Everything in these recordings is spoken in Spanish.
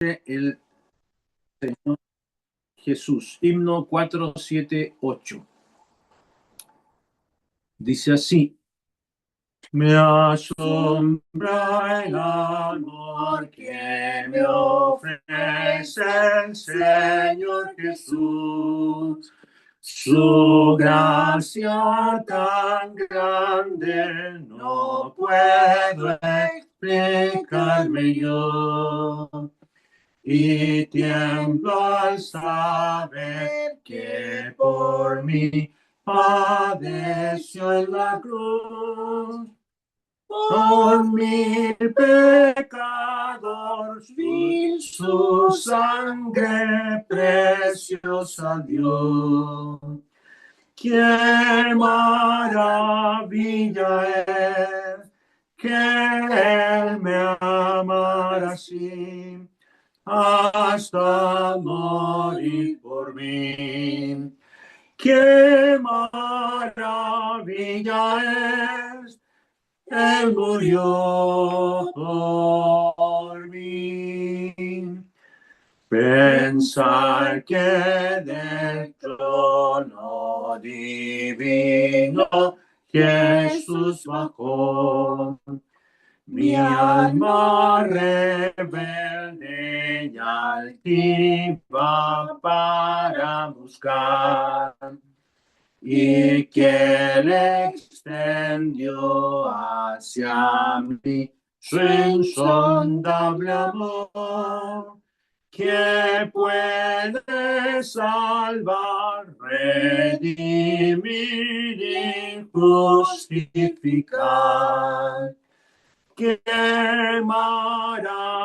el Señor Jesús. Himno 478. Dice así: me asombra el amor que me ofrece el Señor Jesús. Su gracia tan grande no puedo explicarme yo. Y tiemblo al saber que por mí padeció en la cruz. Por mi pecador vil su sangre preciosa dio. ¡Qué maravilla es que Él me amara así, hasta morir por mí! ¡Qué maravilla es! Él murió por mí. Pensar que del trono divino Jesús bajó, mi alma rebelde y altiva para buscar, y que le extendió hacia mí su insondable amor, que puede salvar, redimir y justificar. ¡Qué maravilla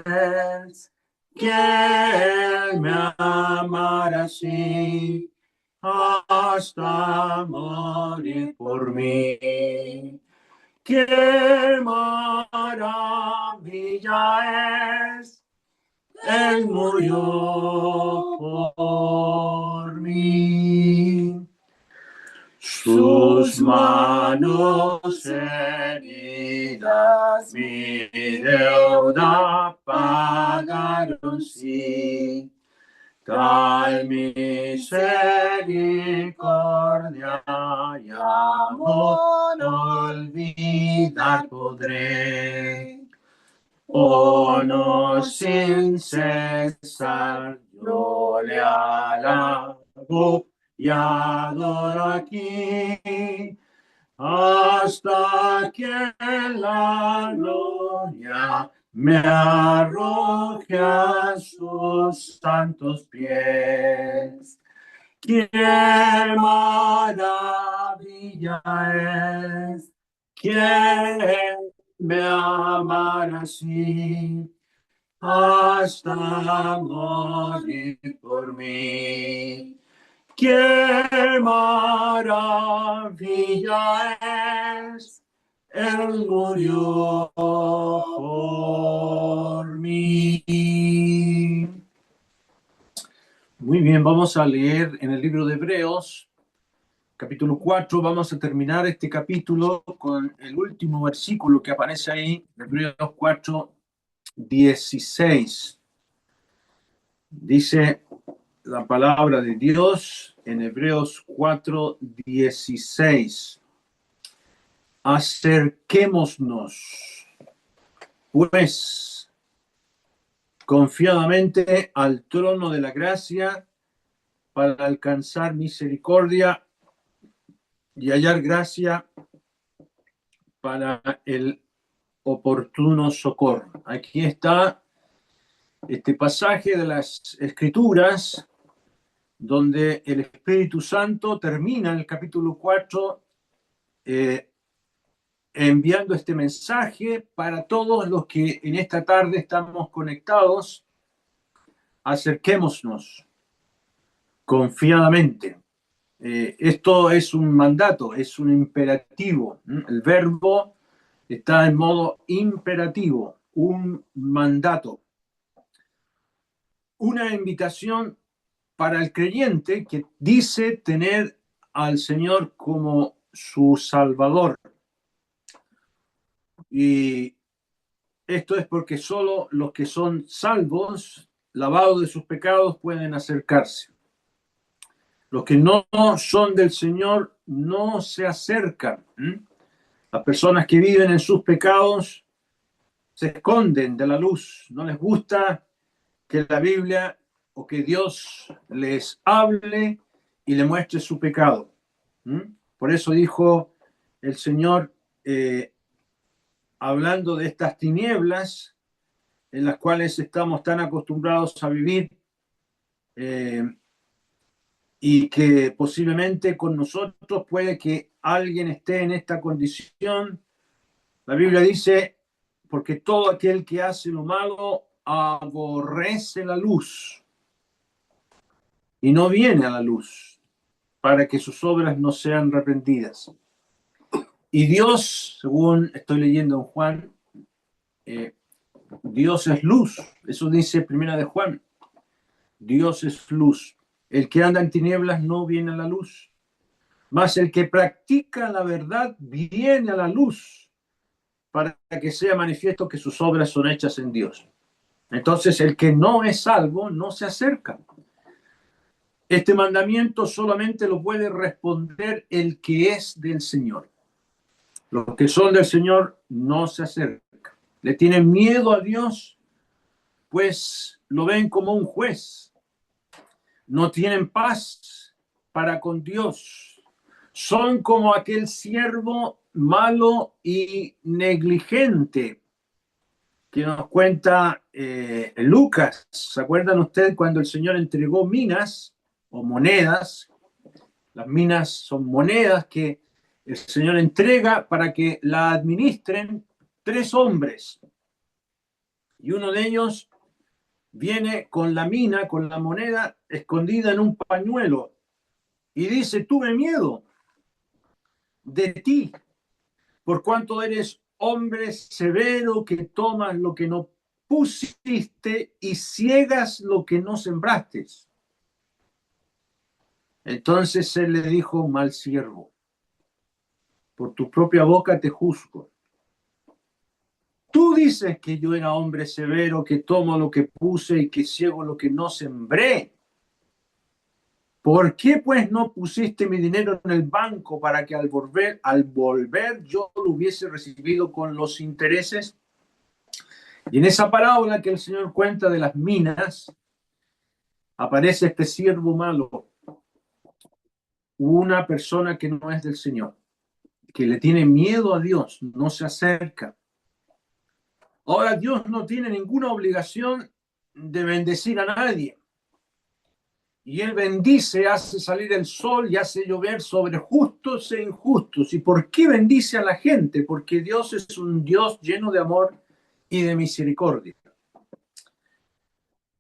es que Él me amara así, hasta morir por mí! ¡Qué maravilla es! Él murió por mí. Sus manos heridas mi deuda pagaron, sí. Tal misericordia y amor no olvidar podré. Oh, no, sin cesar yo le alabo y adoro aquí, hasta que la gloria me arroje a sus santos pies. ¡Qué maravilla es que me amara así, hasta morir por mí! ¡Qué maravilla es! Él murió por mí. Muy bien, vamos a leer en el libro de Hebreos, capítulo 4. Vamos a terminar este capítulo con el último versículo que aparece ahí, Hebreos 4, 16. Dice la palabra de Dios en Hebreos 4, 16. Acerquémonos, pues, confiadamente al trono de la gracia para alcanzar misericordia y hallar gracia para el oportuno socorro. Aquí está este pasaje de las Escrituras donde el Espíritu Santo termina en el capítulo 4 enviando este mensaje para todos los que en esta tarde estamos conectados. Acerquémonos confiadamente. Esto es un mandato, es un imperativo. El verbo está en modo imperativo, un mandato. Una invitación para el creyente que dice tener al Señor como su Salvador. Y esto es porque solo los que son salvos, lavados de sus pecados, pueden acercarse. Los que no son del Señor no se acercan. Las personas que viven en sus pecados se esconden de la luz. No les gusta que la Biblia o que Dios les hable y le muestre su pecado. Por eso dijo el Señor, hablando de estas tinieblas en las cuales estamos tan acostumbrados a vivir, y que posiblemente con nosotros puede que alguien esté en esta condición. La Biblia dice, porque todo aquel que hace lo malo aborrece la luz y no viene a la luz para que sus obras no sean reprendidas. Y Dios, según estoy leyendo en Juan, Dios es luz. Eso dice Primera de Juan. Dios es luz. El que anda en tinieblas no viene a la luz. Mas el que practica la verdad viene a la luz para que sea manifiesto que sus obras son hechas en Dios. Entonces, el que no es salvo no se acerca. Este mandamiento solamente lo puede responder el que es del Señor. Los que son del Señor no se acercan. Le tienen miedo a Dios, pues lo ven como un juez. No tienen paz para con Dios. Son como aquel siervo malo y negligente que nos cuenta Lucas. ¿Se acuerdan ustedes cuando el Señor entregó minas o monedas? Las minas son monedas que el Señor entrega para que la administren 3 hombres. Y uno de ellos viene con la mina, con la moneda escondida en un pañuelo y dice, tuve miedo de ti, por cuanto eres hombre severo que tomas lo que no pusiste y ciegas lo que no sembraste. Entonces él le dijo, mal siervo, por tu propia boca te juzgo. Tú dices que yo era hombre severo, que tomo lo que puse y que ciego lo que no sembré. ¿Por qué pues no pusiste mi dinero en el banco para que al volver yo lo hubiese recibido con los intereses? Y en esa parábola que el Señor cuenta de las minas, aparece este siervo malo, una persona que no es del Señor, que le tiene miedo a Dios, no se acerca. Ahora, Dios no tiene ninguna obligación de bendecir a nadie. Y Él bendice, hace salir el sol y hace llover sobre justos e injustos. ¿Y por qué bendice a la gente? Porque Dios es un Dios lleno de amor y de misericordia.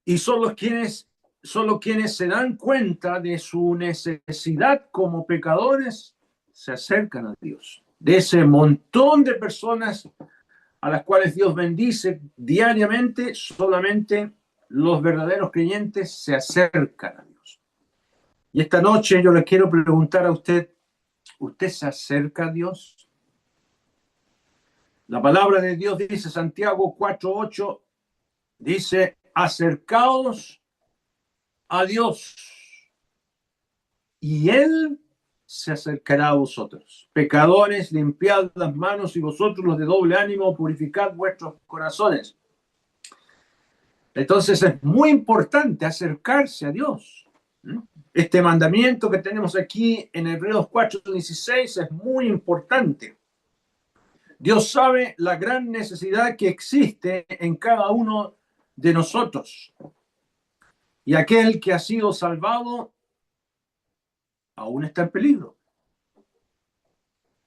Y solo quienes se dan cuenta de su necesidad como pecadores se acercan a Dios. De ese montón de personas a las cuales Dios bendice diariamente, solamente los verdaderos creyentes se acercan a Dios. Y esta noche yo le quiero preguntar a usted, ¿usted se acerca a Dios? La palabra de Dios dice, Santiago 4:8, dice, acercaos a Dios y Él se acercará a vosotros. Pecadores, limpiad las manos y vosotros los de doble ánimo, purificad vuestros corazones. Entonces es muy importante acercarse a Dios. Este mandamiento que tenemos aquí en Hebreos 4:16 es muy importante. Dios sabe la gran necesidad que existe en cada uno de nosotros. Y aquel que ha sido salvado aún está en peligro.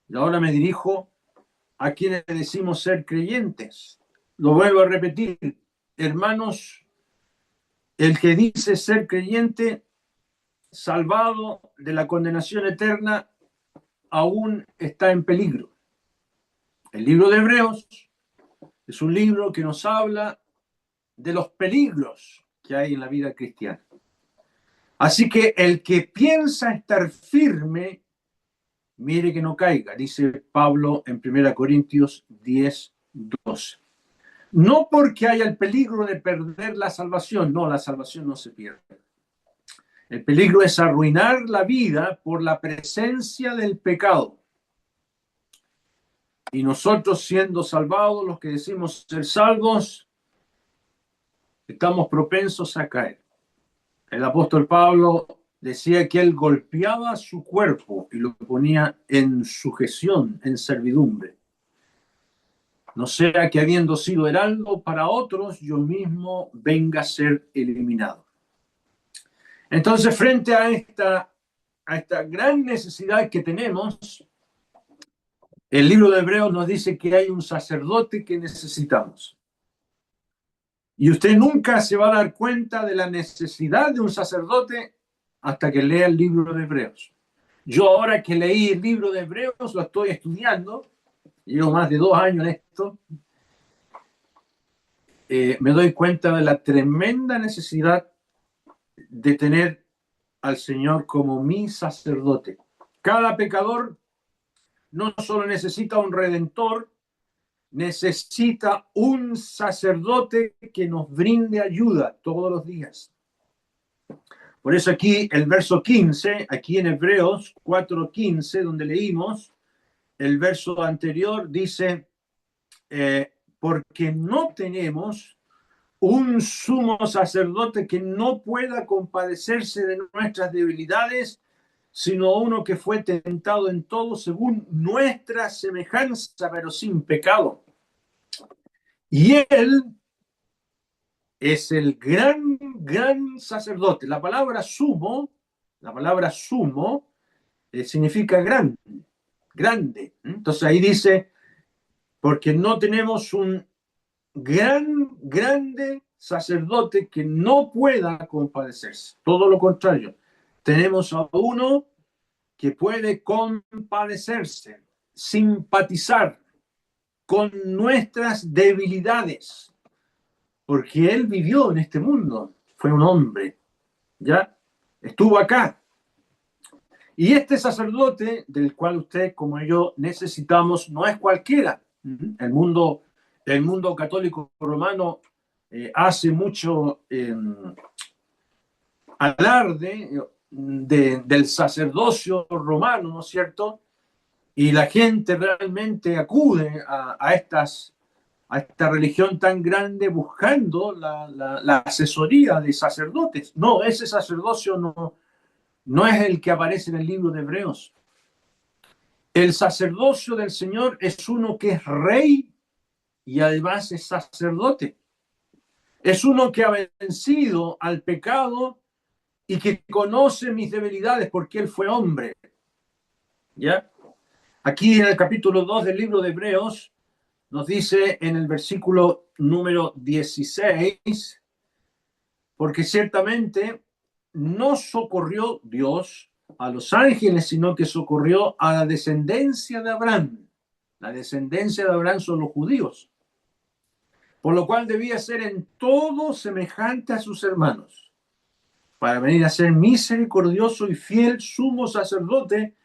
Y ahora me dirijo a quienes decimos ser creyentes. Lo vuelvo a repetir, hermanos, el que dice ser creyente, salvado de la condenación eterna, aún está en peligro. El libro de Hebreos es un libro que nos habla de los peligros que hay en la vida cristiana. Así que el que piensa estar firme, mire que no caiga, dice Pablo en 1 Corintios 10:12. No porque haya el peligro de perder la salvación, no, la salvación no se pierde. El peligro es arruinar la vida por la presencia del pecado. Y nosotros, siendo salvados, los que decimos ser salvos, estamos propensos a caer. El apóstol Pablo decía que él golpeaba su cuerpo y lo ponía en sujeción, en servidumbre. No sea que, habiendo sido heraldo para otros, yo mismo venga a ser eliminado. Entonces, frente a esta gran necesidad que tenemos, el libro de Hebreos nos dice que hay un sacerdote que necesitamos. Y usted nunca se va a dar cuenta de la necesidad de un sacerdote hasta que lea el libro de Hebreos. Yo ahora que leí el libro de Hebreos, lo estoy estudiando, llevo más de 2 años en esto, me doy cuenta de la tremenda necesidad de tener al Señor como mi sacerdote. Cada pecador no solo necesita un redentor, necesita un sacerdote que nos brinde ayuda todos los días. Por eso aquí el verso 15, aquí en Hebreos 4:15, donde leímos, el verso anterior dice, porque no tenemos un sumo sacerdote que no pueda compadecerse de nuestras debilidades, sino uno que fue tentado en todo según nuestra semejanza, pero sin pecado. Y él es el gran sacerdote. La palabra sumo significa grande. Entonces ahí dice, porque no tenemos un grande sacerdote que no pueda compadecerse. Todo lo contrario, tenemos a uno que puede compadecerse, simpatizar con nuestras debilidades, porque él vivió en este mundo, fue un hombre, ¿ya? Estuvo acá. Y este sacerdote del cual usted como yo necesitamos no es cualquiera. El mundo católico romano hace mucho alarde del sacerdocio romano, ¿no es cierto? Y la gente realmente acude a esta religión tan grande buscando la asesoría de sacerdotes. No, ese sacerdocio no es el que aparece en el libro de Hebreos. El sacerdocio del Señor es uno que es rey y además es sacerdote. Es uno que ha vencido al pecado y que conoce mis debilidades porque él fue hombre. ¿Ya? Aquí en el capítulo 2 del libro de Hebreos nos dice en el versículo número 16, porque ciertamente no socorrió Dios a los ángeles, sino que socorrió a la descendencia de Abraham. La descendencia de Abraham son los judíos, por lo cual debía ser en todo semejante a sus hermanos, para venir a ser misericordioso y fiel sumo sacerdote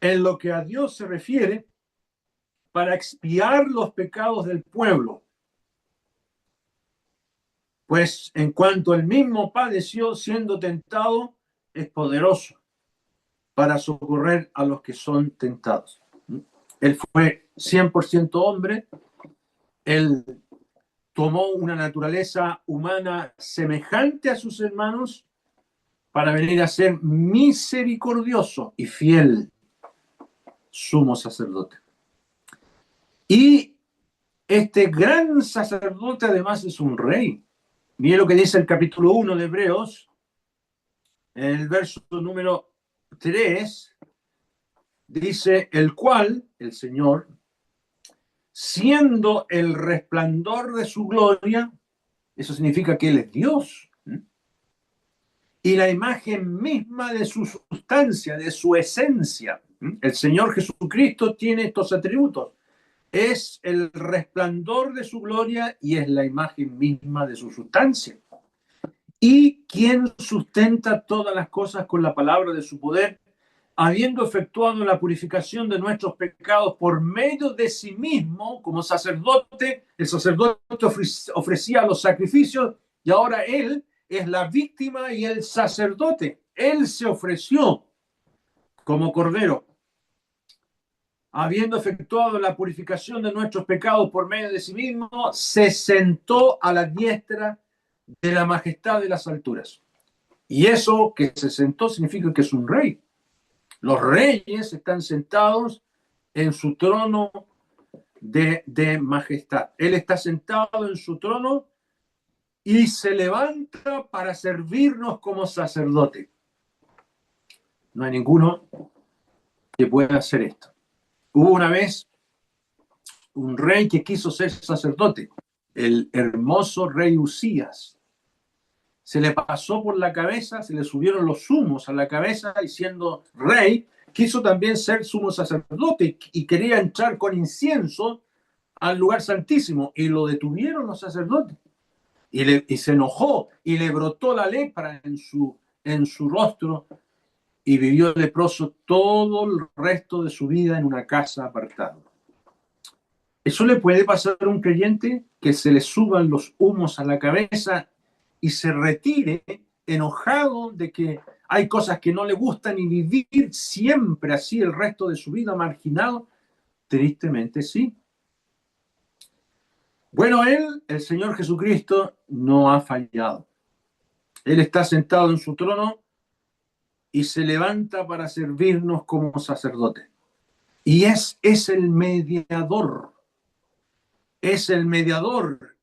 en lo que a Dios se refiere, para expiar los pecados del pueblo. Pues en cuanto él mismo padeció siendo tentado, es poderoso para socorrer a los que son tentados. Él fue 100% hombre, él tomó una naturaleza humana semejante a sus hermanos para venir a ser misericordioso y fiel sumo sacerdote. Y este gran sacerdote además es un rey. Mire lo que dice el capítulo 1 de Hebreos, en el verso número 3, dice, el cual, el Señor, siendo el resplandor de su gloria, eso significa que Él es Dios, y la imagen misma de su sustancia, de su esencia. El Señor Jesucristo tiene estos atributos. Es el resplandor de su gloria y es la imagen misma de su sustancia. Y quien sustenta todas las cosas con la palabra de su poder, habiendo efectuado la purificación de nuestros pecados por medio de sí mismo, como sacerdote, el sacerdote ofrecía los sacrificios y ahora él es la víctima y el sacerdote. Él se ofreció como cordero. Habiendo efectuado la purificación de nuestros pecados por medio de sí mismo, se sentó a la diestra de la majestad de las alturas. Y eso que se sentó significa que es un rey. Los reyes están sentados en su trono de majestad. Él está sentado en su trono y se levanta para servirnos como sacerdote. No hay ninguno que pueda hacer esto. Hubo una vez un rey que quiso ser sacerdote, el hermoso rey Usías. Se le pasó por la cabeza, se le subieron los humos a la cabeza y siendo rey, quiso también ser sumo sacerdote y quería entrar con incienso al lugar santísimo y lo detuvieron los sacerdotes y se enojó y le brotó la lepra en su rostro y vivió leproso todo el resto de su vida en una casa apartada. Eso le puede pasar a un creyente, que se le suban los humos a la cabeza y se retire enojado de que hay cosas que no le gustan y vivir siempre así el resto de su vida marginado. Tristemente sí. Bueno, el Señor Jesucristo, no ha fallado. Él está sentado en su trono y se levanta para servirnos como sacerdote. Y es el mediador. Es el mediador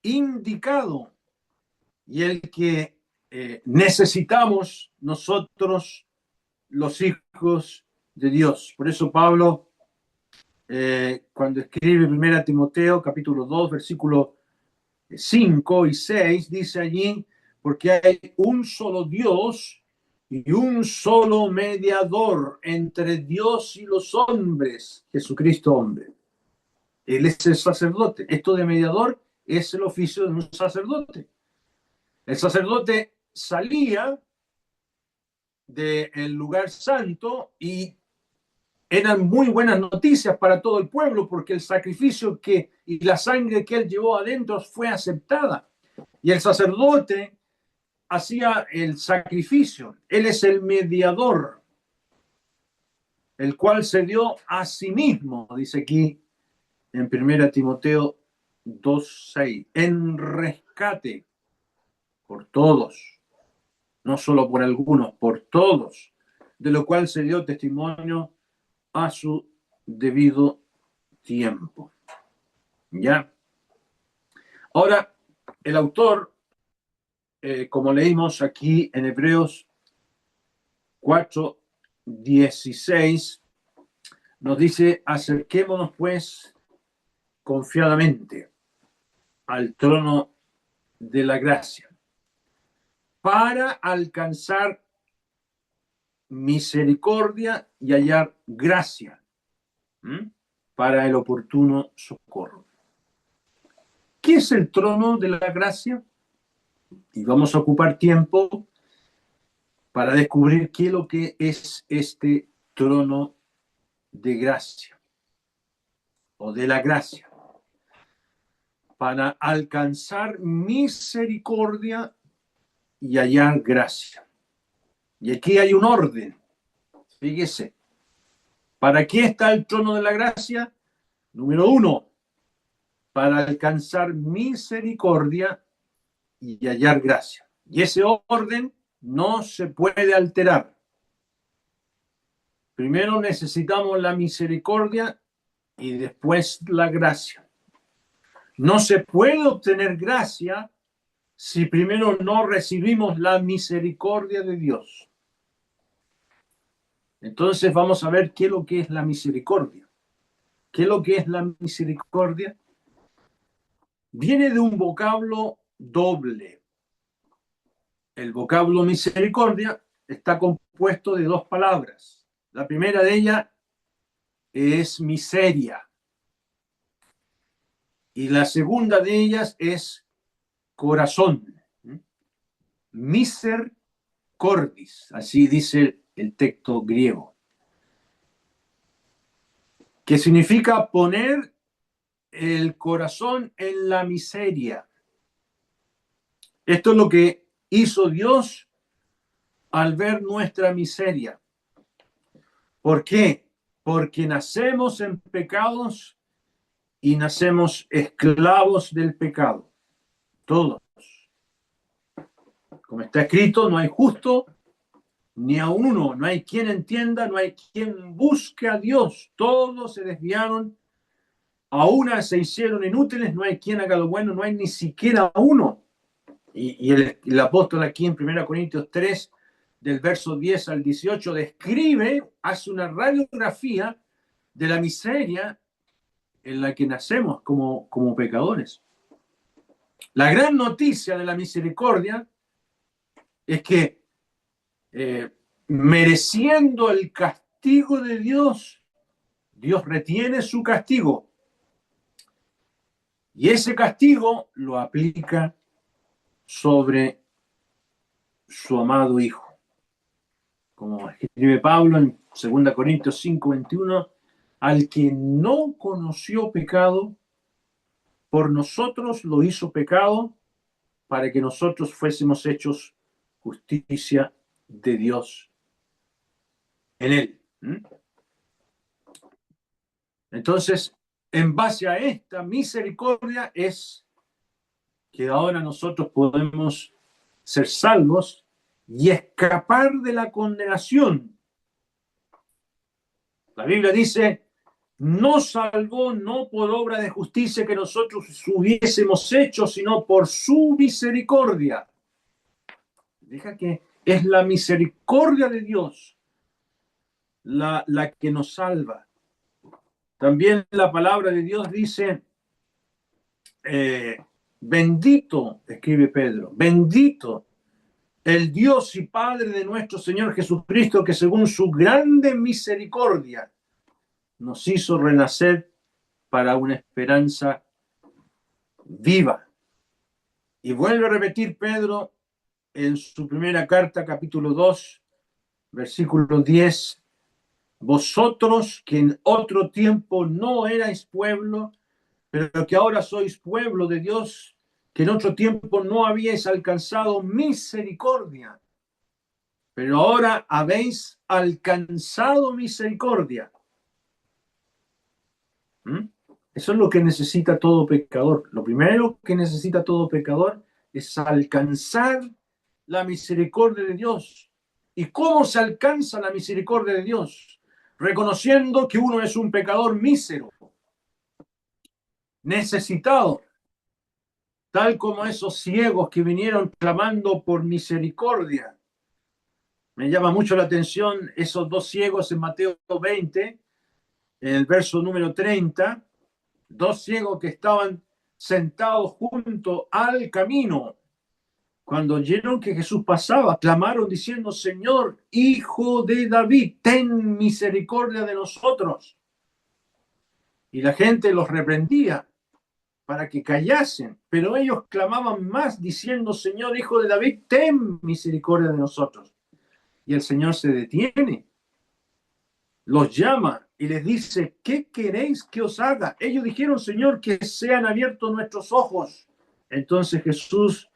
indicado y el que necesitamos nosotros, los hijos de Dios. Por eso Pablo, cuando escribe 1 Timoteo, capítulo 2, versículos 5 y 6, dice allí, porque hay un solo Dios y un solo mediador entre Dios y los hombres, Jesucristo hombre. Él es el sacerdote. Esto de mediador es el oficio de un sacerdote. El sacerdote salía del lugar santo y eran muy buenas noticias para todo el pueblo porque el sacrificio y la sangre que él llevó adentro fue aceptada. Y el sacerdote hacía el sacrificio. Él es el mediador, el cual se dio a sí mismo, dice aquí en 1 Timoteo 2:6, en rescate por todos, no solo por algunos, por todos, de lo cual se dio testimonio a su debido tiempo. ¿Ya? Ahora, el autor, como leímos aquí en Hebreos 4:16, nos dice, acerquémonos pues confiadamente al trono de la gracia para alcanzar misericordia y hallar gracia para el oportuno socorro. ¿Qué es el trono de la gracia? Y vamos a ocupar tiempo para descubrir qué es lo que es este trono de gracia o de la gracia, para alcanzar misericordia y hallar gracia. Y aquí hay un orden. Fíjese, ¿para qué está el trono de la gracia? Número 1, para alcanzar misericordia y hallar gracia. Y ese orden no se puede alterar. Primero necesitamos la misericordia y después la gracia. No se puede obtener gracia si primero no recibimos la misericordia de Dios. Entonces vamos a ver qué es lo que es la misericordia. ¿Qué es lo que es la misericordia? Viene de un vocablo doble. El vocablo misericordia está compuesto de dos palabras. La primera de ellas es miseria. Y la segunda de ellas es corazón. Miser cordis, así dice el texto griego. que significa poner el corazón en la miseria. Esto es lo que hizo Dios al ver nuestra miseria. ¿Por qué? Porque nacemos en pecados y nacemos esclavos del pecado. Todos. Como está escrito, no hay justo ni a uno, no hay quien entienda, no hay quien busque a Dios. Todos se desviaron, a una se hicieron inútiles, no hay quien haga lo bueno, no hay ni siquiera uno. Y el apóstol aquí en 1 Corintios 3, del verso 10 al 18, describe, hace una radiografía de la miseria en la que nacemos como pecadores. La gran noticia de la misericordia es que mereciendo el castigo de Dios, Dios retiene su castigo. Y ese castigo lo aplica sobre su amado Hijo. Como escribe Pablo en 2 Corintios 5:21, al que no conoció pecado, por nosotros lo hizo pecado, para que nosotros fuésemos hechos justicia de Dios en él. Entonces, en base a esta misericordia es que ahora nosotros podemos ser salvos y escapar de la condenación. La Biblia dice, nos salvó no por obra de justicia que nosotros hubiésemos hecho, sino por su misericordia. Deja que es la misericordia de Dios la que nos salva. También la palabra de Dios dice, bendito, escribe Pedro, bendito el Dios y Padre de nuestro Señor Jesucristo, que según su grande misericordia nos hizo renacer para una esperanza viva. Y vuelve a repetir Pedro en su primera carta, capítulo 2, versículo 10, vosotros que en otro tiempo no erais pueblo, pero que ahora sois pueblo de Dios, que en otro tiempo no habíais alcanzado misericordia, pero ahora habéis alcanzado misericordia. Eso es lo que necesita todo pecador. Lo primero que necesita todo pecador es alcanzar la misericordia de Dios. ¿Y cómo se alcanza la misericordia de Dios? Reconociendo que uno es un pecador mísero, necesitado, tal como esos ciegos que vinieron clamando por misericordia. Me llama mucho la atención esos dos ciegos en Mateo 20, en el verso número 30, dos ciegos que estaban sentados junto al camino. Cuando oyeron que Jesús pasaba, clamaron diciendo, Señor, Hijo de David, ten misericordia de nosotros. Y la gente los reprendía para que callasen, pero ellos clamaban más diciendo, Señor, Hijo de David, ten misericordia de nosotros. Y el Señor se detiene, los llama y les dice, ¿qué queréis que os haga? Ellos dijeron, Señor, que sean abiertos nuestros ojos. Entonces Jesús,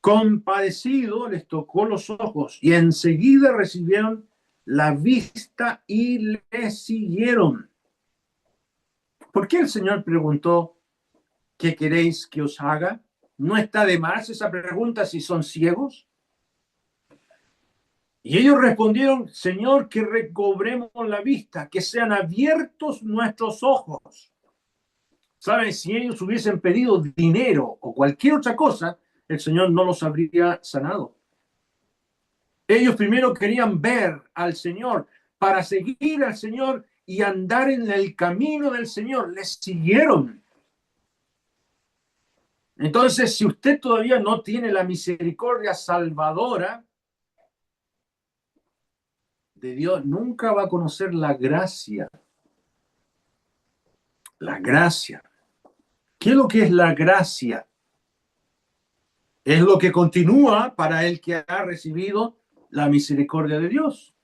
compadecido, les tocó los ojos y enseguida recibieron la vista y le siguieron. ¿Por qué el Señor preguntó, ¿qué queréis que os haga? ¿No está de más esa pregunta si son ciegos? Y ellos respondieron, Señor, que recobremos la vista, que sean abiertos nuestros ojos. ¿Saben? Si ellos hubiesen pedido dinero o cualquier otra cosa, el Señor no los habría sanado. Ellos primero querían ver al Señor para seguir al Señor y andar en el camino del Señor. Les siguieron. Entonces, si usted todavía no tiene la misericordia salvadora de Dios, nunca va a conocer la gracia. La gracia. ¿Qué es lo que es la gracia? Es lo que continúa para el que ha recibido la misericordia de Dios.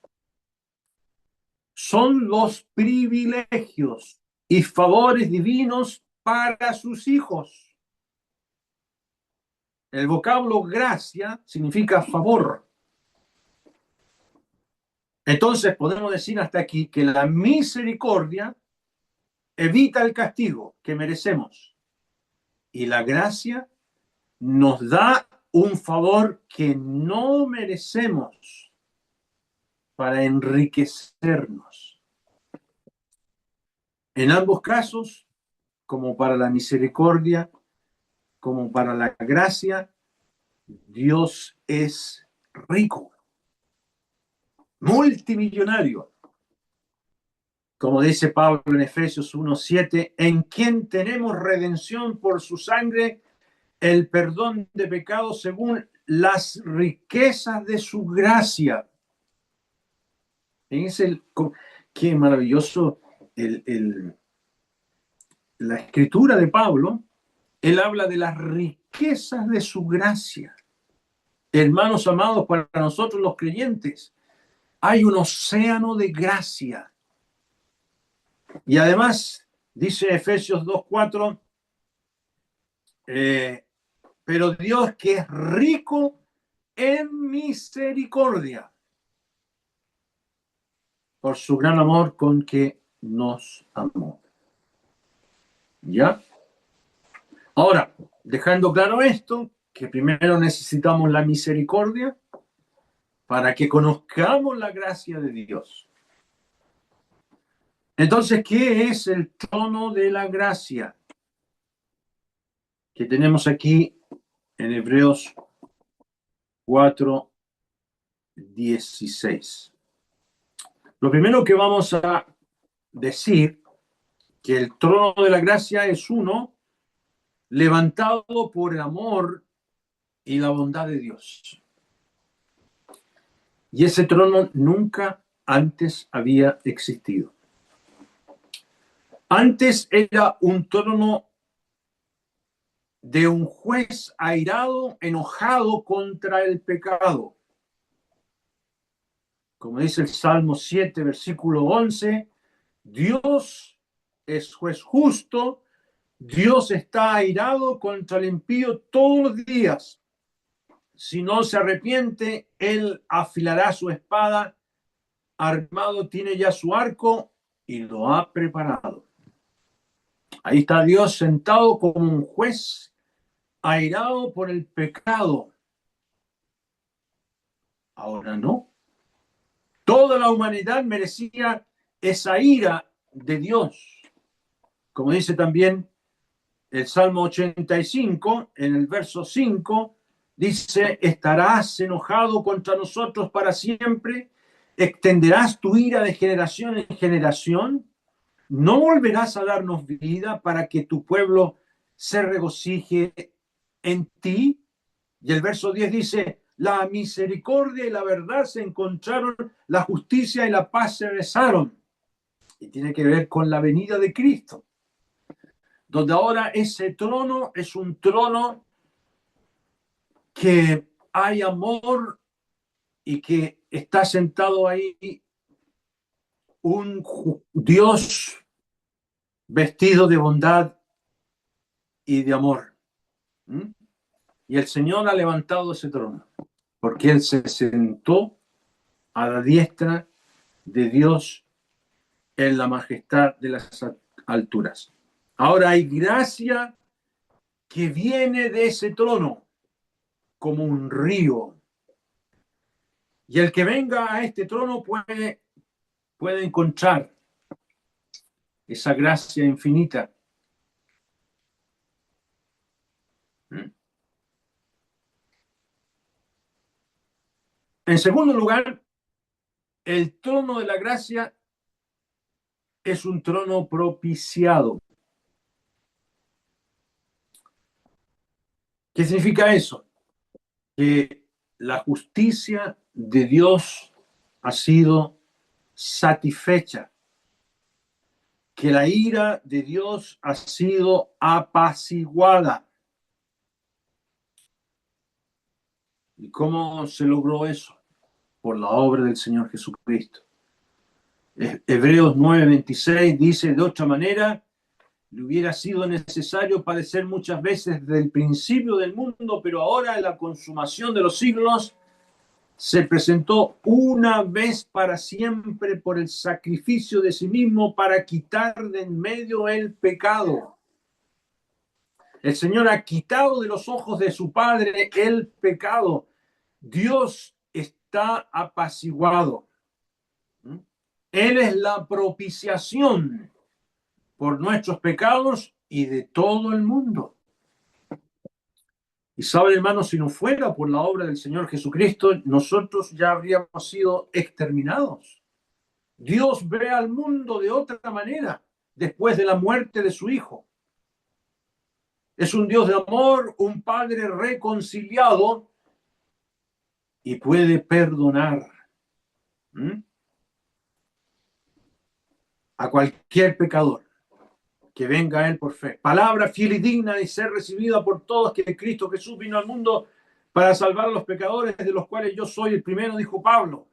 Son los privilegios y favores divinos para sus hijos. El vocablo gracia significa favor. Entonces podemos decir hasta aquí que la misericordia evita el castigo que merecemos y la gracia nos da un favor que no merecemos para enriquecernos. En ambos casos, como para la misericordia, como para la gracia, Dios es rico, multimillonario. Como dice Pablo en Efesios 1:7, en quien tenemos redención por su sangre, el perdón de pecados según las riquezas de su gracia. Es qué maravilloso la escritura de Pablo. Él habla de las riquezas de su gracia. Hermanos amados, para nosotros los creyentes hay un océano de gracia. Y además, dice Efesios 2:4, pero Dios que es rico en misericordia, por su gran amor con que nos amó. ¿Ya? Ahora, dejando claro esto, que primero necesitamos la misericordia para que conozcamos la gracia de Dios. Entonces, ¿qué es el trono de la gracia? Que tenemos aquí en Hebreos 4:16. Lo primero que vamos a decir que el trono de la gracia es uno levantado por el amor y la bondad de Dios. Y ese trono nunca antes había existido. Antes era un trono de un juez airado, enojado contra el pecado. Como dice el Salmo 7, versículo 11, Dios es juez justo, Dios está airado contra el impío todos los días. Si no se arrepiente, él afilará su espada, armado tiene ya su arco y lo ha preparado. Ahí está Dios sentado como un juez airado por el pecado. Ahora no. Toda la humanidad merecía esa ira de Dios. Como dice también el Salmo 85, en el verso 5, dice, ¿estarás enojado contra nosotros para siempre? ¿Extenderás tu ira de generación en generación? ¿No volverás a darnos vida para que tu pueblo se regocije en ti? Y el verso 10 dice, la misericordia y la verdad se encontraron, la justicia y la paz se besaron. Y tiene que ver con la venida de Cristo, donde ahora ese trono es un trono que hay amor y que está sentado ahí un Dios vestido de bondad y de amor. Y el Señor ha levantado ese trono, porque Él se sentó a la diestra de Dios en la majestad de las alturas. Ahora hay gracia que viene de ese trono como un río. Y el que venga a este trono puede encontrar esa gracia infinita. En segundo lugar, el trono de la gracia es un trono propiciado. ¿Qué significa eso? Que la justicia de Dios ha sido satisfecha, que la ira de Dios ha sido apaciguada. ¿Y cómo se logró eso? Por la obra del Señor Jesucristo. Hebreos 9:26 dice: de otra manera, le hubiera sido necesario padecer muchas veces desde el principio del mundo, pero ahora en la consumación de los siglos se presentó una vez para siempre por el sacrificio de sí mismo para quitar de en medio el pecado. El Señor ha quitado de los ojos de su Padre el pecado. Dios está apaciguado. Él es la propiciación por nuestros pecados y de todo el mundo. Y saben, hermanos, si no fuera por la obra del Señor Jesucristo, nosotros ya habríamos sido exterminados. Dios ve al mundo de otra manera después de la muerte de su Hijo. Es un Dios de amor, un Padre reconciliado y puede perdonar a cualquier pecador que venga a Él por fe. Palabra fiel y digna de ser recibida por todos, que Cristo Jesús vino al mundo para salvar a los pecadores, de los cuales yo soy el primero, dijo Pablo.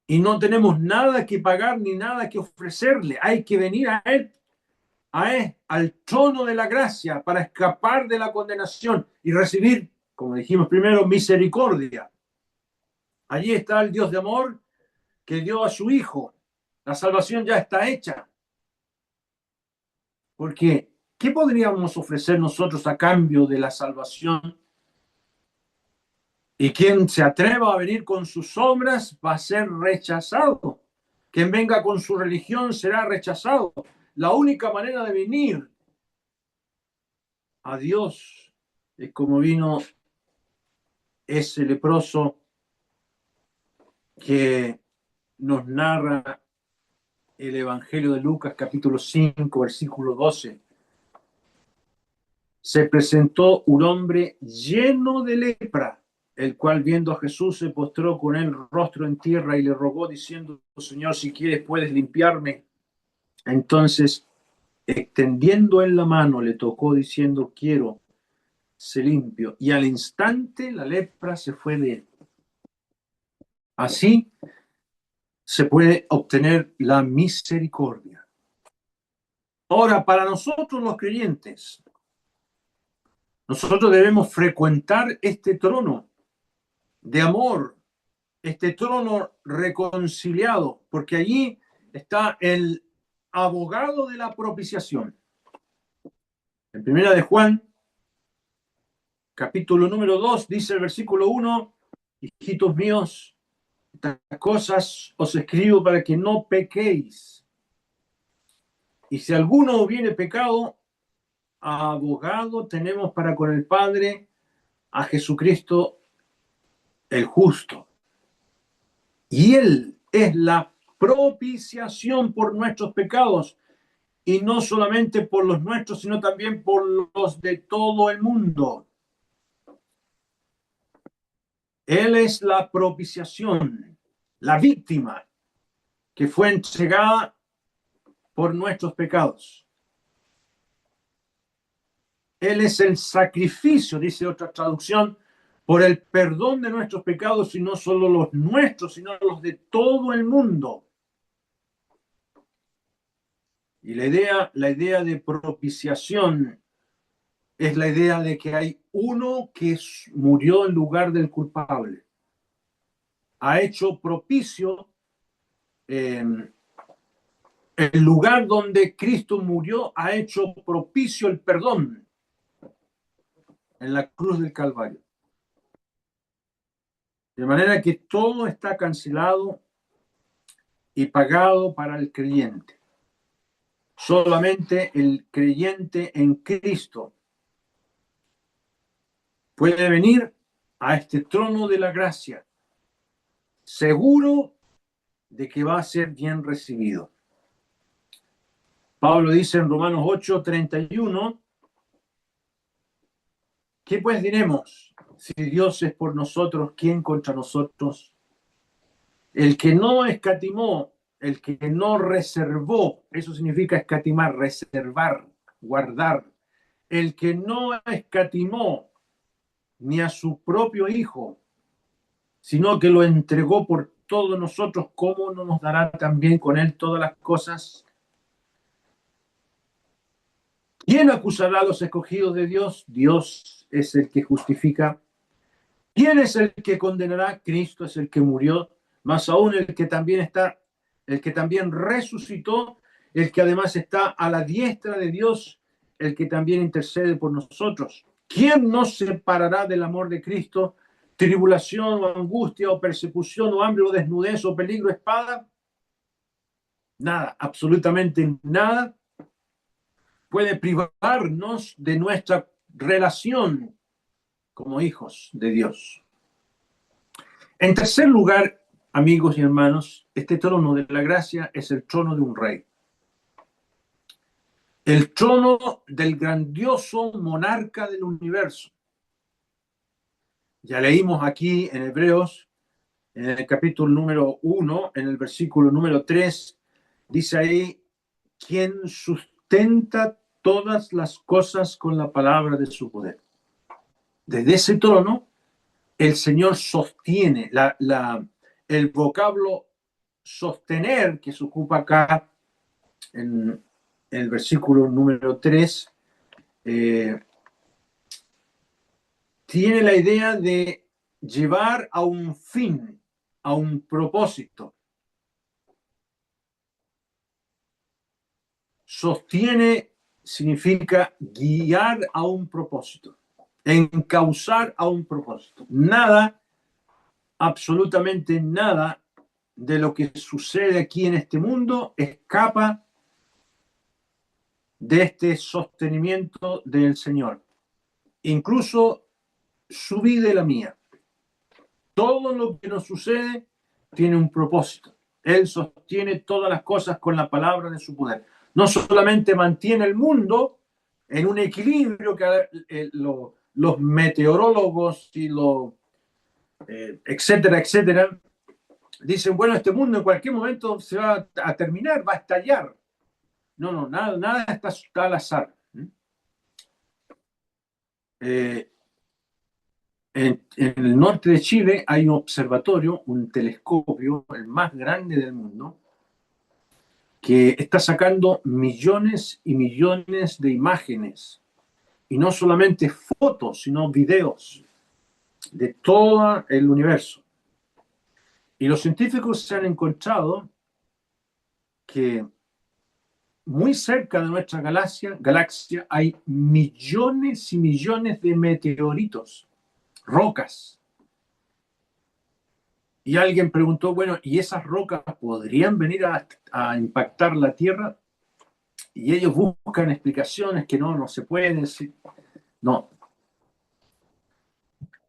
Y no tenemos nada que pagar ni nada que ofrecerle. Hay que venir a Él, al trono de la gracia, para escapar de la condenación y recibir, como dijimos primero, misericordia. Allí está el Dios de amor que dio a su Hijo. La salvación ya está hecha. Porque, ¿qué podríamos ofrecer nosotros a cambio de la salvación? Y quien se atreva a venir con sus obras va a ser rechazado. Quien venga con su religión será rechazado. La única manera de venir a Dios es como vino ese leproso que nos narra el Evangelio de Lucas, capítulo 5, versículo 12. Se presentó un hombre lleno de lepra, el cual viendo a Jesús se postró con el rostro en tierra y le rogó diciendo: Señor, si quieres puedes limpiarme. Entonces, extendiendo él la mano, le tocó diciendo: quiero, sé limpio. Y al instante la lepra se fue de él. Así se puede obtener la misericordia. Ahora, para nosotros los creyentes, nosotros debemos frecuentar este trono de amor, este trono reconciliado, porque allí está el abogado de la propiciación. En primera de Juan, capítulo número 2, dice el versículo 1: hijitos míos, estas cosas os escribo para que no pequéis. Y si alguno hubiere pecado, abogado tenemos para con el Padre, a Jesucristo el justo. Y Él es la propiciación por nuestros pecados, y no solamente por los nuestros, sino también por los de todo el mundo. Él es la propiciación, la víctima que fue entregada por nuestros pecados. Él es el sacrificio, dice otra traducción, por el perdón de nuestros pecados, y no solo los nuestros, sino los de todo el mundo. Y la idea de propiciación es la idea de que hay uno que murió en lugar del culpable. Ha hecho propicio el lugar donde Cristo murió, ha hecho propicio el perdón en la cruz del Calvario. De manera que todo está cancelado y pagado para el creyente. Solamente el creyente en Cristo puede venir a este trono de la gracia, seguro de que va a ser bien recibido. Pablo dice en Romanos 8:31: ¿qué pues diremos? Si Dios es por nosotros, ¿quién contra nosotros? El que no escatimó, el que no reservó, eso significa escatimar, reservar, guardar. El que no escatimó ni a su propio Hijo, sino que lo entregó por todos nosotros, ¿cómo no nos dará también con Él todas las cosas? ¿Quién acusará a los escogidos de Dios? Dios es el que justifica. ¿Quién es el que condenará? Cristo es el que murió, más aún el que también está, el que también resucitó, el que además está a la diestra de Dios, el que también intercede por nosotros. ¿Quién nos separará del amor de Cristo? ¿Tribulación o angustia o persecución o hambre o desnudez o peligro, espada? Nada, absolutamente nada puede privarnos de nuestra relación como hijos de Dios. En tercer lugar, amigos y hermanos, este trono de la gracia es el trono de un rey. El trono del grandioso monarca del universo. Ya leímos aquí en Hebreos, en el capítulo número 1, en el versículo número 3, dice ahí, quien sustenta todas las cosas con la palabra de su poder. Desde ese trono, el Señor sostiene el vocablo sostener que se ocupa acá en el versículo número 3, tiene la idea de llevar a un fin, a un propósito. Sostiene significa guiar a un propósito, encauzar a un propósito. Nada, absolutamente nada de lo que sucede aquí en este mundo escapa de este sostenimiento del Señor. Incluso su vida y la mía. Todo lo que nos sucede tiene un propósito. Él sostiene todas las cosas con la palabra de su poder. No solamente mantiene el mundo en un equilibrio que los meteorólogos y los etcétera, etcétera, dicen, bueno, este mundo en cualquier momento se va a terminar, va a estallar. No, nada está al azar. En el norte de Chile hay un observatorio, un telescopio, el más grande del mundo, que está sacando millones y millones de imágenes, y no solamente fotos, sino videos de todo el universo. Y los científicos se han encontrado que muy cerca de nuestra galaxia hay millones y millones de meteoritos, rocas. Y alguien preguntó, bueno, ¿y esas rocas podrían venir a impactar la Tierra? Y ellos buscan explicaciones que no se pueden decir. No.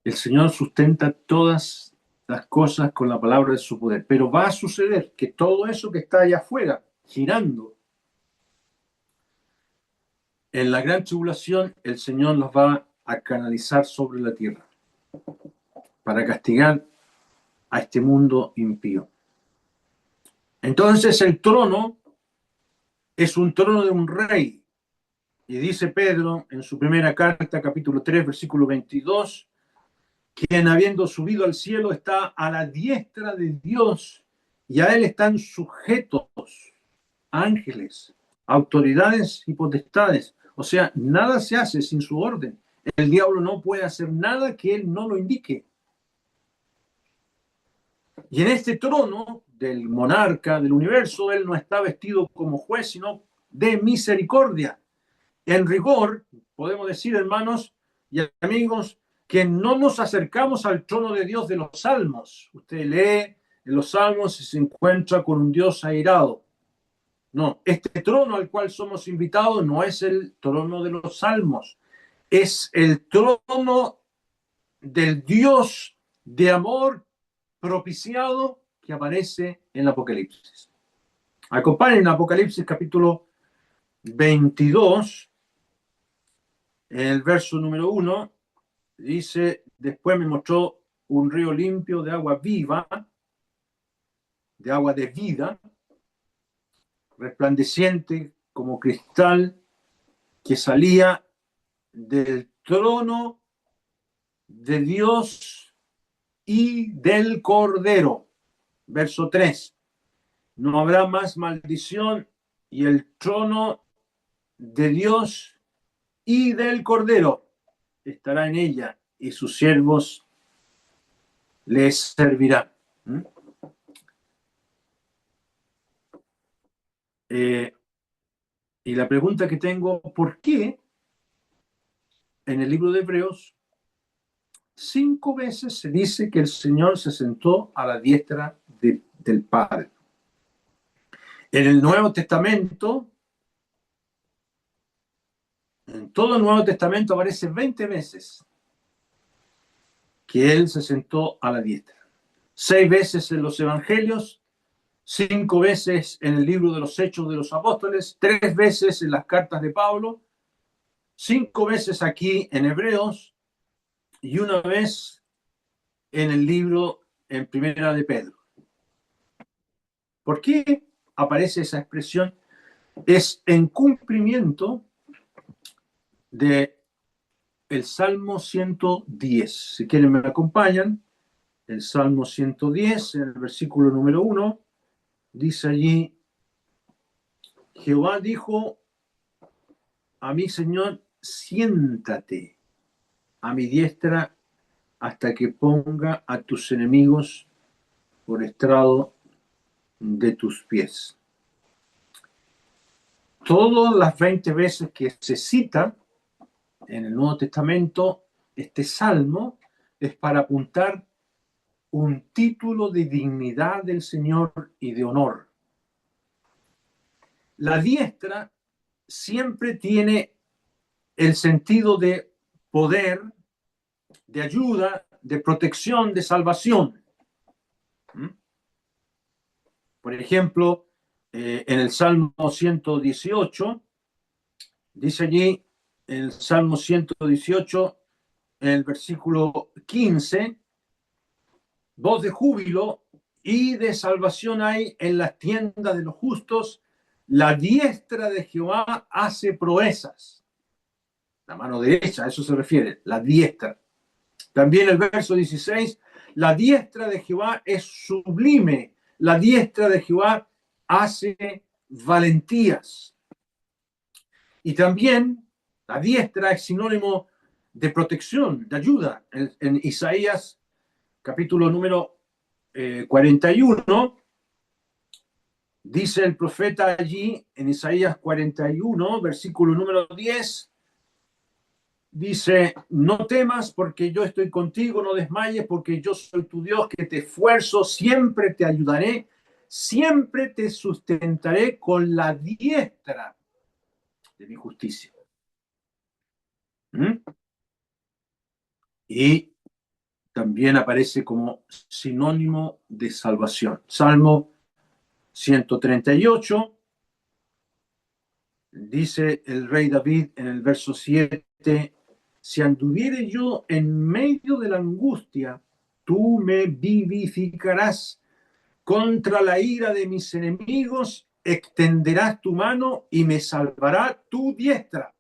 El Señor sustenta todas las cosas con la palabra de su poder. Pero va a suceder que todo eso que está allá afuera, girando, en la gran tribulación, el Señor los va a canalizar sobre la tierra para castigar a este mundo impío. Entonces el trono es un trono de un rey. Y dice Pedro en su primera carta, capítulo 3, versículo 22, quien habiendo subido al cielo está a la diestra de Dios y a él están sujetos ángeles, autoridades y potestades. O sea, nada se hace sin su orden. El diablo no puede hacer nada que él no lo indique. Y en este trono del monarca del universo, él no está vestido como juez, sino de misericordia. En rigor, podemos decir, hermanos y amigos, que no nos acercamos al trono de Dios de los salmos. Usted lee en los salmos y se encuentra con un Dios airado. No, este trono al cual somos invitados no es el trono de los salmos, es el trono del Dios de amor propiciado que aparece en el Apocalipsis. Acompañen Apocalipsis capítulo 22, en el verso número 1, dice, después me mostró un río limpio de agua viva, de agua de vida, resplandeciente como cristal, que salía del trono de Dios y del Cordero. Verso 3. No habrá más maldición y el trono de Dios y del Cordero estará en ella y sus siervos les servirán. Y la pregunta que tengo, ¿por qué en el libro de Hebreos 5 veces se dice que el Señor se sentó a la diestra del Padre? En el Nuevo Testamento, en todo el Nuevo Testamento aparece 20 veces que Él se sentó a la diestra. 6 veces en los Evangelios, 5 veces en el libro de los Hechos de los Apóstoles, 3 veces en las cartas de Pablo, 5 veces aquí en Hebreos y 1 vez en el libro en Primera de Pedro. ¿Por qué aparece esa expresión? Es en cumplimiento de el Salmo 110. Si quieren me acompañan. El Salmo 110, en el versículo número 1, dice allí: Jehová dijo a mi Señor, siéntate a mi diestra hasta que ponga a tus enemigos por estrado de tus pies. Todas las 20 veces que se cita en el Nuevo Testamento este salmo es para apuntar un título de dignidad del Señor y de honor. La diestra siempre tiene el sentido de poder, de ayuda, de protección, de salvación. Por ejemplo, en el Salmo 118, dice allí, en el Salmo 118, en el versículo 15, voz de júbilo y de salvación hay en las tiendas de los justos, la diestra de Jehová hace proezas. La mano derecha, a eso se refiere, la diestra. También el verso 16, la diestra de Jehová es sublime, la diestra de Jehová hace valentías. Y también la diestra es sinónimo de protección, de ayuda. En Isaías, capítulo número 41, dice el profeta allí, en Isaías 41, versículo número 10, dice: no temas porque yo estoy contigo, no desmayes porque yo soy tu Dios que te esfuerzo, siempre te ayudaré, siempre te sustentaré con la diestra de mi justicia. Y también aparece como sinónimo de salvación. Salmo 138, dice el rey David en el verso 7, si anduviere yo en medio de la angustia, tú me vivificarás. Contra la ira de mis enemigos extenderás tu mano y me salvará tu diestra.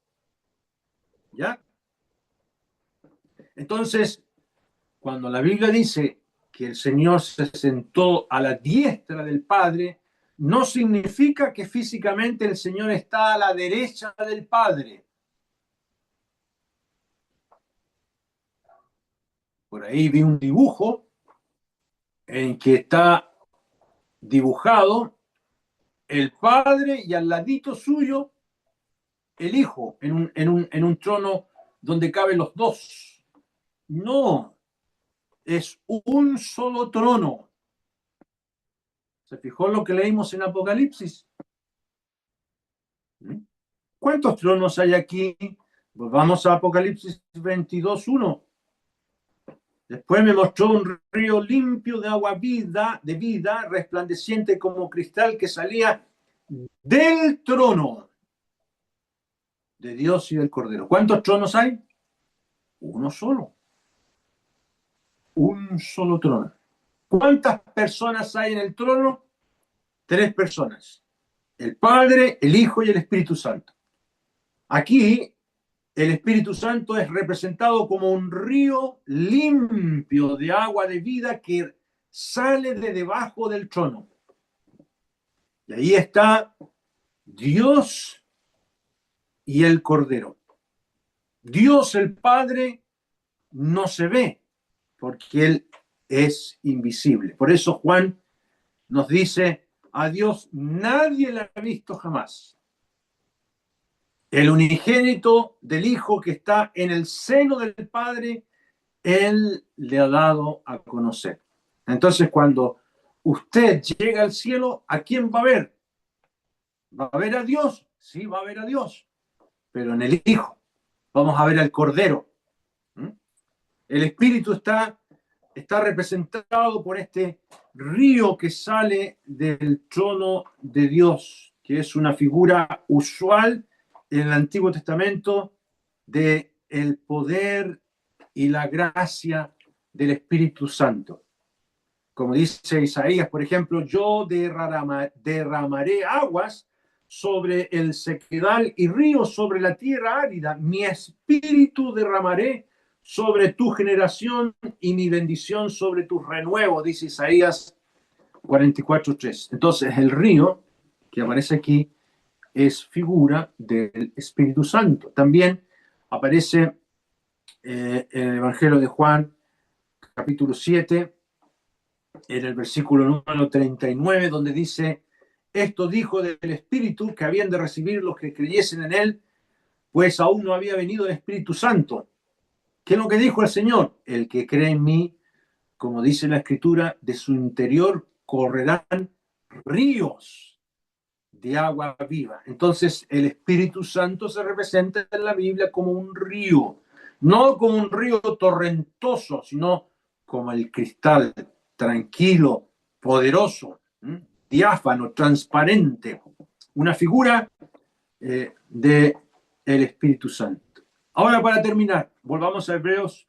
¿Ya? Entonces, cuando la Biblia dice que el Señor se sentó a la diestra del Padre, no significa que físicamente el Señor está a la derecha del Padre. Por ahí vi un dibujo en que está dibujado el Padre y al ladito suyo el Hijo en un trono donde caben los dos. No, es un solo trono. ¿Se fijó lo que leímos en Apocalipsis? ¿Cuántos tronos hay aquí? Pues vamos a Apocalipsis 22:1. Después me mostró un río limpio de agua de vida, resplandeciente como cristal, que salía del trono de Dios y del Cordero. ¿Cuántos tronos hay? Uno solo. Un solo trono. ¿Cuántas personas hay en el trono? 3 personas. El Padre, el Hijo y el Espíritu Santo. Aquí el Espíritu Santo es representado como un río limpio de agua de vida que sale de debajo del trono. Y ahí está Dios y el Cordero. Dios el Padre no se ve porque Él es invisible. Por eso Juan nos dice, a Dios nadie le ha visto jamás. El unigénito del Hijo que está en el seno del Padre, Él le ha dado a conocer. Entonces, cuando usted llega al cielo, ¿a quién va a ver? ¿Va a ver a Dios? Sí, va a ver a Dios, pero en el Hijo. Vamos a ver al Cordero. El Espíritu está representado por este río que sale del trono de Dios, que es una figura usual en el Antiguo Testamento de el poder y la gracia del Espíritu Santo. Como dice Isaías, por ejemplo, yo derramaré aguas sobre el sequedal y ríos sobre la tierra árida. Mi espíritu derramaré sobre tu generación y mi bendición sobre tus renuevos, dice Isaías 44:3. Entonces, el río que aparece aquí es figura del Espíritu Santo. También aparece en el Evangelio de Juan, capítulo 7, en el versículo número 39, donde dice, esto dijo del Espíritu que habían de recibir los que creyesen en él, pues aún no había venido el Espíritu Santo. ¿Qué es lo que dijo el Señor? El que cree en mí, como dice la Escritura, de su interior correrán ríos de agua viva. Entonces, el Espíritu Santo se representa en la Biblia como un río, no como un río torrentoso, sino como el cristal tranquilo, poderoso, diáfano, transparente, una figura del Espíritu Santo. Ahora, para terminar, volvamos a Hebreos,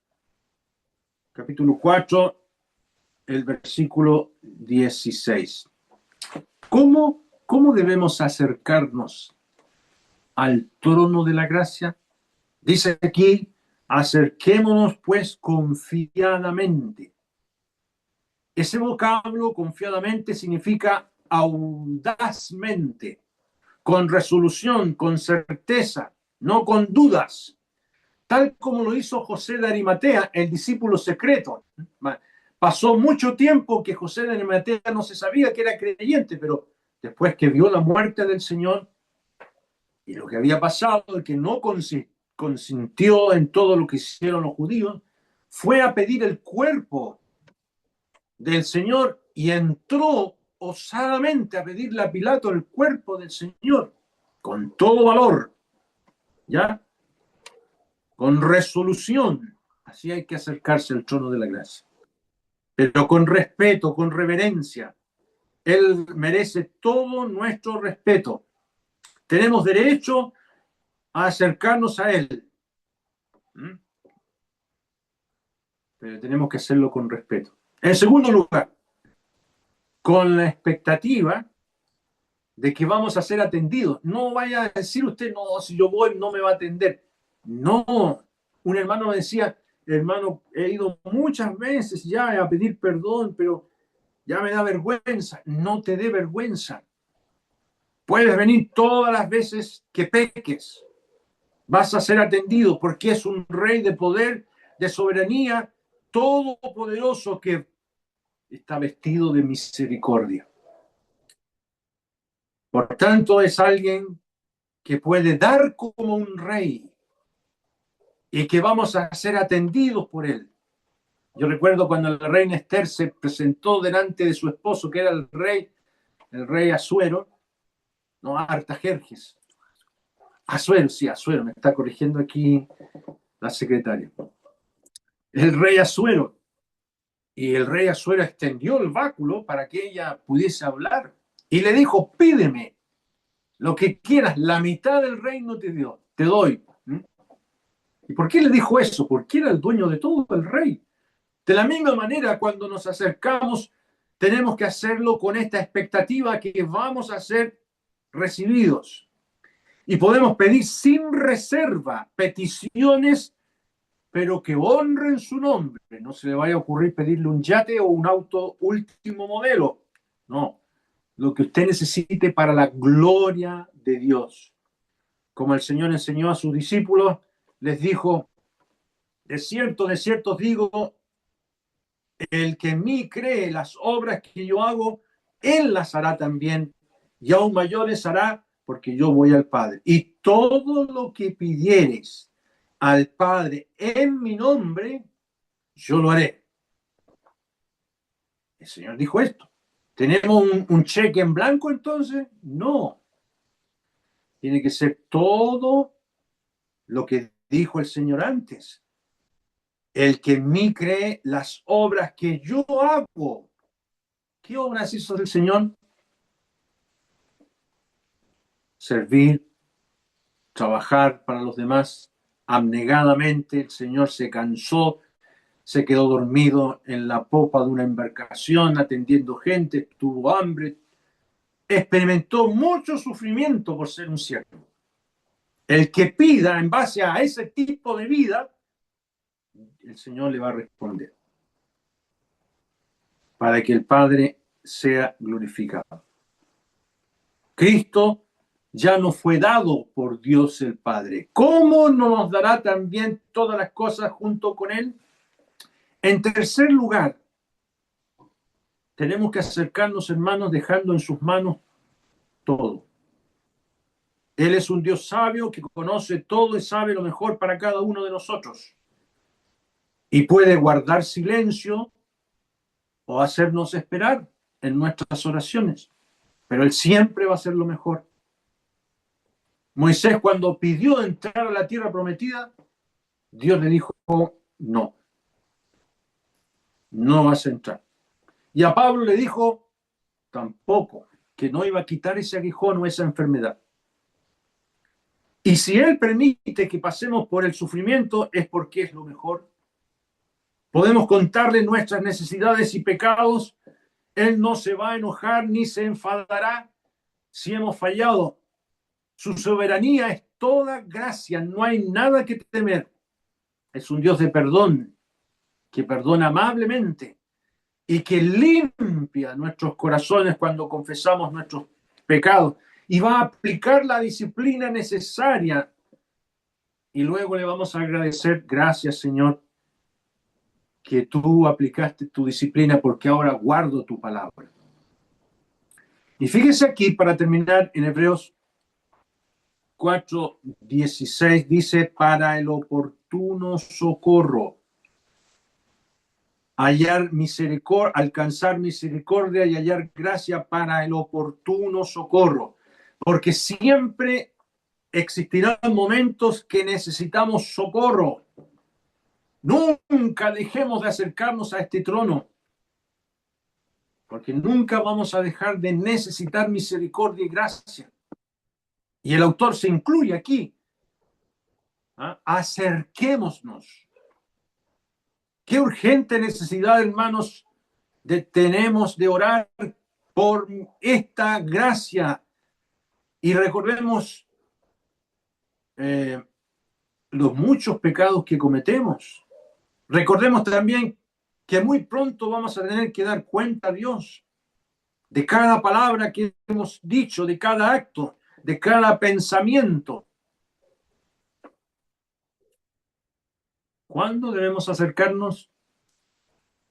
capítulo 4, el versículo 16. ¿Cómo debemos acercarnos al trono de la gracia? Dice aquí, acerquémonos pues confiadamente. Ese vocablo, confiadamente, significa audazmente, con resolución, con certeza, no con dudas, tal como lo hizo José de Arimatea, el discípulo secreto. Pasó mucho tiempo que José de Arimatea no se sabía que era creyente, pero después que vio la muerte del Señor y lo que había pasado, que no consintió en todo lo que hicieron los judíos, fue a pedir el cuerpo del Señor y entró osadamente a pedirle a Pilato el cuerpo del Señor, con todo valor, ¿ya? Con resolución. Así hay que acercarse al trono de la gracia. Pero con respeto, con reverencia. Él merece todo nuestro respeto. Tenemos derecho a acercarnos a Él. Pero tenemos que hacerlo con respeto. En segundo lugar, con la expectativa de que vamos a ser atendidos. No vaya a decir usted, no, si yo voy no me va a atender. No, un hermano me decía, hermano, he ido muchas veces ya a pedir perdón, pero ya me da vergüenza. No te dé vergüenza. Puedes venir todas las veces que peques. Vas a ser atendido porque es un rey de poder, de soberanía, todopoderoso que está vestido de misericordia. Por tanto, es alguien que puede dar como un rey y que vamos a ser atendidos por él. Yo recuerdo cuando la reina Esther se presentó delante de su esposo, que era el rey Asuero, no, Artajerjes. Asuero, sí, Asuero, me está corrigiendo aquí la secretaria. El rey Asuero. Y el rey Asuero extendió el báculo para que ella pudiese hablar. Y le dijo, pídeme lo que quieras, la mitad del reino te doy. ¿Y por qué le dijo eso? Porque era el dueño de todo, el rey. De la misma manera, cuando nos acercamos, tenemos que hacerlo con esta expectativa que vamos a ser recibidos. Y podemos pedir sin reserva peticiones pero que honren su nombre. No se le vaya a ocurrir pedirle un yate o un auto último modelo. No, lo que usted necesite para la gloria de Dios. Como el Señor enseñó a sus discípulos, les dijo, de cierto os digo, el que en mí cree las obras que yo hago, él las hará también, y aún mayores hará, porque yo voy al Padre. Y todo lo que pidieres al Padre en mi nombre, yo lo haré. El Señor dijo esto. ¿Tenemos un cheque en blanco entonces? No. Tiene que ser todo lo que dijo el Señor antes. El que en mí cree las obras que yo hago. ¿Qué obras hizo el Señor? Servir, trabajar para los demás abnegadamente. El Señor se cansó, se quedó dormido en la popa de una embarcación atendiendo gente, tuvo hambre, experimentó mucho sufrimiento por ser un siervo. El que pida en base a ese tipo de vida, el Señor le va a responder para que el Padre sea glorificado. Cristo ya nos fue dado por Dios el Padre. ¿Cómo no nos dará también todas las cosas junto con Él? En tercer lugar, tenemos que acercarnos, hermanos, dejando en sus manos todo. Él es un Dios sabio que conoce todo y sabe lo mejor para cada uno de nosotros. Y puede guardar silencio o hacernos esperar en nuestras oraciones. Pero Él siempre va a hacer lo mejor. Moisés, cuando pidió entrar a la tierra prometida, Dios le dijo, no, no vas a entrar. Y a Pablo le dijo, tampoco, que no iba a quitar ese aguijón o esa enfermedad. Y si Él permite que pasemos por el sufrimiento, es porque es lo mejor. Podemos contarle nuestras necesidades y pecados. Él no se va a enojar ni se enfadará si hemos fallado. Su soberanía es toda gracia, no hay nada que temer. Es un Dios de perdón, que perdona amablemente y que limpia nuestros corazones cuando confesamos nuestros pecados y va a aplicar la disciplina necesaria. Y luego le vamos a agradecer, gracias Señor, que tú aplicaste tu disciplina porque ahora guardo tu palabra. Y fíjese aquí, para terminar, en Hebreos 4:16 dice, para el oportuno socorro, alcanzar misericordia y hallar gracia para el oportuno socorro. Porque siempre existirán momentos que necesitamos socorro. Nunca dejemos de acercarnos a este trono, porque nunca vamos a dejar de necesitar misericordia y gracia. Y el autor se incluye aquí. Acerquémonos. Qué urgente necesidad, hermanos, tenemos de orar por esta gracia. Y recordemos los muchos pecados que cometemos. Recordemos también que muy pronto vamos a tener que dar cuenta a Dios de cada palabra que hemos dicho, de cada acto, de cada pensamiento. ¿Cuándo debemos acercarnos?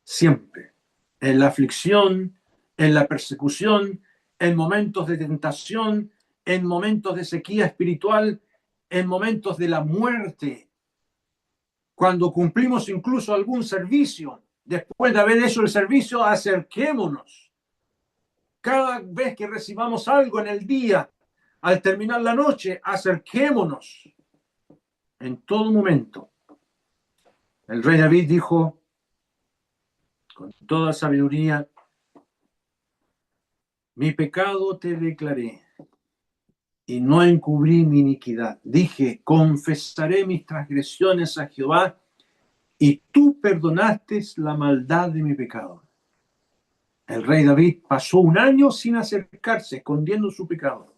Siempre. En la aflicción, en la persecución, en momentos de tentación, en momentos de sequía espiritual, en momentos de la muerte. Cuando cumplimos incluso algún servicio, después de haber hecho el servicio, acerquémonos. Cada vez que recibamos algo en el día, al terminar la noche, acerquémonos. En todo momento. El rey David dijo, con toda sabiduría, mi pecado te declaré y no encubrí mi iniquidad. Dije, confesaré mis transgresiones a Jehová y tú perdonaste la maldad de mi pecado. El rey David pasó un año sin acercarse, escondiendo su pecado,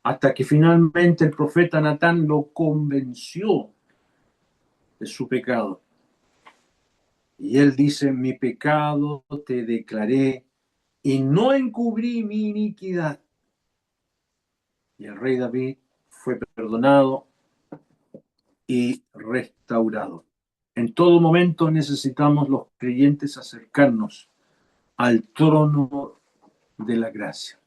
hasta que finalmente el profeta Natán lo convenció de su pecado. Y él dice, mi pecado te declaré y no encubrí mi iniquidad. Y el rey David fue perdonado y restaurado. En todo momento necesitamos los creyentes acercarnos al trono de la gracia.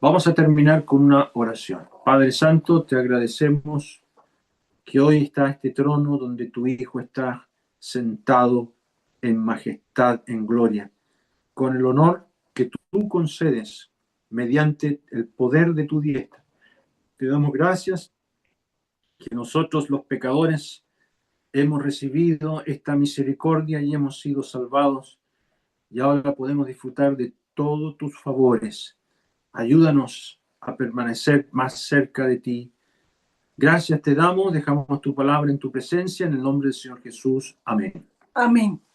Vamos a terminar con una oración. Padre Santo, te agradecemos que hoy está este trono donde tu Hijo está sentado en majestad, en gloria, con el honor que tú concedes mediante el poder de tu diestra. Te damos gracias que nosotros los pecadores hemos recibido esta misericordia y hemos sido salvados y ahora podemos disfrutar de todos tus favores. Ayúdanos a permanecer más cerca de ti. Gracias te damos, dejamos tu palabra en tu presencia, en el nombre del Señor Jesús. Amén. Amén.